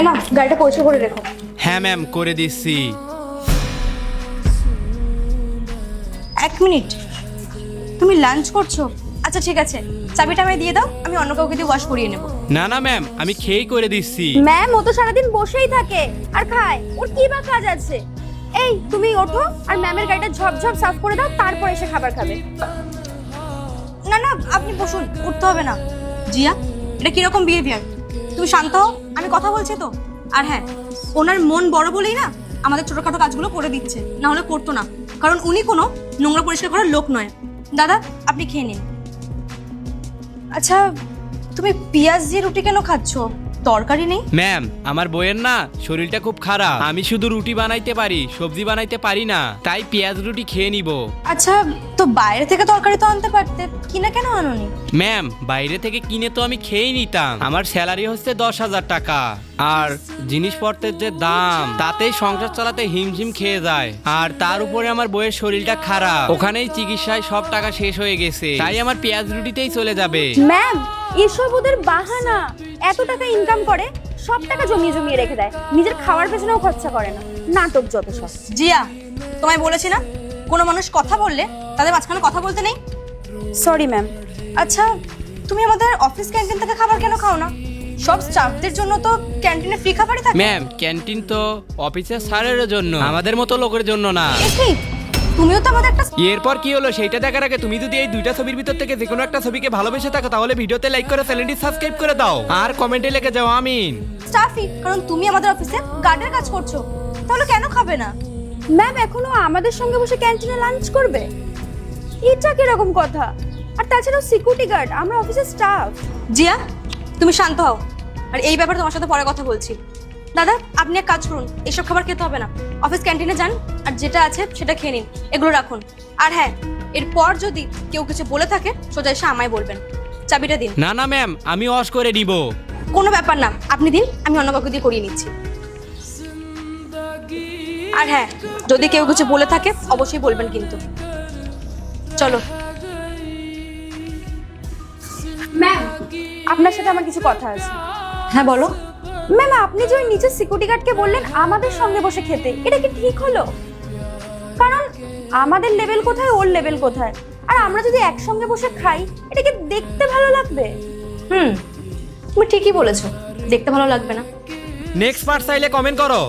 এ না, গাড়িটা পরিষ্কার করে রেখো। হ্যাঁ ম্যাম, করে দিচ্ছি। 1 মিনিট, তুমি লাঞ্চ করছো? আচ্ছা ঠিক আছে, চাবিটা আমায় দিয়ে দাও, আমি অন্য কাউকে দিয়ে ওয়াশ করিয়ে নেব। না না ম্যাম, আমি খেয়েই করে দিচ্ছি। ম্যাম, ও তো সারাদিন বসেই থাকে আর খায়, ওর কি বা কাজ আছে? এই তুমি ওঠো আর ম্যামের গাড়িটা ঝপঝপ সাফ করে দাও, তারপর এসে খাবার খাবে। না না, আপনি বসুন, উঠতে হবে না। জিয়া, এটা কিরকম বিহেভিয়ার? তুমি শান্ত হও, আমি কথা বলছি তো। আর হ্যাঁ, ওনার মন বড় বলেই না আমাদের ছোটখাটো কাজগুলো করে দিচ্ছে, না হলে করতো না। কারণ উনি কোনো নোংরা পরিষ্কার করার লোক নয়। দাদা, আপনি খেয়ে নিন। আচ্ছা, তুমি পেঁয়াজ দিয়ে রুটি কেন খাচ্ছ? তরকারি নেই? ম্যাম, আমার বইয়ের না শরীরটা খুব খারাপ, আমি শুধু রুটি বানাইতে পারি, সবজি বানাইতে পারি না, তাই পেঁয়াজ রুটি খেয়ে নিব। আচ্ছা, তো বাইরে থেকে তরকারি তো আনতে পারতে, কিনা কেন আনোনি? ম্যাম, বাইরে থেকে কিনে তো আমি খেয়েই নিতাম, আমার স্যালারি হচ্ছে 10,000 টাকা, আর জিনিসপত্রের যে দাম তাতেই সংসার চালাতে হিমঝিম খেয়ে যায়। আর তার উপরে আমার বইয়ের শরীরটা খারাপ, ওখানেই চিকিৎসায় সব টাকা শেষ হয়ে গেছে, তাই আমার পেঁয়াজ রুটিতেই চলে যাবে। ম্যাম, এসব ওদের বাহানা। এত টাকা ইনকাম করে, সব টাকা জমিয়ে জমিয়ে রেখে দেয়, নিজের খাওয়ার পেছনেও খরচা করে না। নাটক যত সব। জিয়া, তোমায় বলেছি না, কোনো মানুষ কথা বললে তাদের মাঝখানে কথা বলতে নেই। Sorry ma'am. আচ্ছা, তুমি আমাদের অফিস ক্যান্টিন থেকে খাবার কেন খাও না? সব স্টাফদের জন্য তো ক্যান্টিনে ফ্রি খাবারই থাকে। ম্যাম, ক্যান্টিন তো অফিসের স্যারের জন্য, আমাদের মতো লোকের জন্য না। এই, তুমিও তো আমাদের একটা এরপর কি হলো সেইটা দেখার আগে তুমি যদি এই দুইটা ছবির ভিতর থেকে যে কোনো একটা ছবিকে ভালোবেসে থাকো, তাহলে ভিডিওতে লাইক করে চ্যানেলটি সাবস্ক্রাইব করে দাও আর কমেন্টে লিখে যাও আমিন। স্টাফই, কারণ তুমি আমাদের অফিসে গার্ডের কাজ করছো, তাহলে কেন খাবে না? ম্যাম এখনো আমাদের সঙ্গে বসে ক্যান্টিনে লাঞ্চ করবে? এটা কিরকম কথা? আর তাছাড়াও সিকিউরিটি গার্ড, আমরা অফিসের স্টাফ। জিয়া, তুমি শান্ত হও, আর এই ব্যাপারে তোমার সাথে পরে কথা বলছি। দাদা, আপনি এক কাজ করুন, এসব খাবার খেতে হবে না, অফিস ক্যান্টিনে যান, আর যেটা আছে সেটা খেয়ে নিন, এগুলো রাখুন। আর হ্যাঁ, এরপর যদি কেউ কিছু বলে থাকে সোজা এসে আমায় বলবেন। চাবিটা দিন। না না ম্যাম, আমি ওয়াশ করে নিব। কোনো ব্যাপার না, আপনি দিন, আমি অন্য কাউকে দিয়ে করিয়ে নিচ্ছি। আর হ্যাঁ, যদি কেউ কিছু বলে থাকে অবশ্যই বলবেন কিন্তু। চলো। ম্যাম, আপনার সাথে আমার কিছু কথা আছে। হ্যাঁ বলো। ম্যাম, আপনি যে ওই নিচের সিকিউরিটি গার্ডকে বললেন আমাদের সঙ্গে বসে খেতে, এটা কি ঠিক হলো? কারণ আমাদের লেভেল কোথায়, ওর লেভেল কোথায়, আর আমরা যদি একসঙ্গে বসে খাই, এটা কি দেখতে ভালো লাগবে? তুমি ঠিকই বলেছো, দেখতে ভালো লাগবে না। নেক্সট পার্ট চাইলে কমেন্ট করো।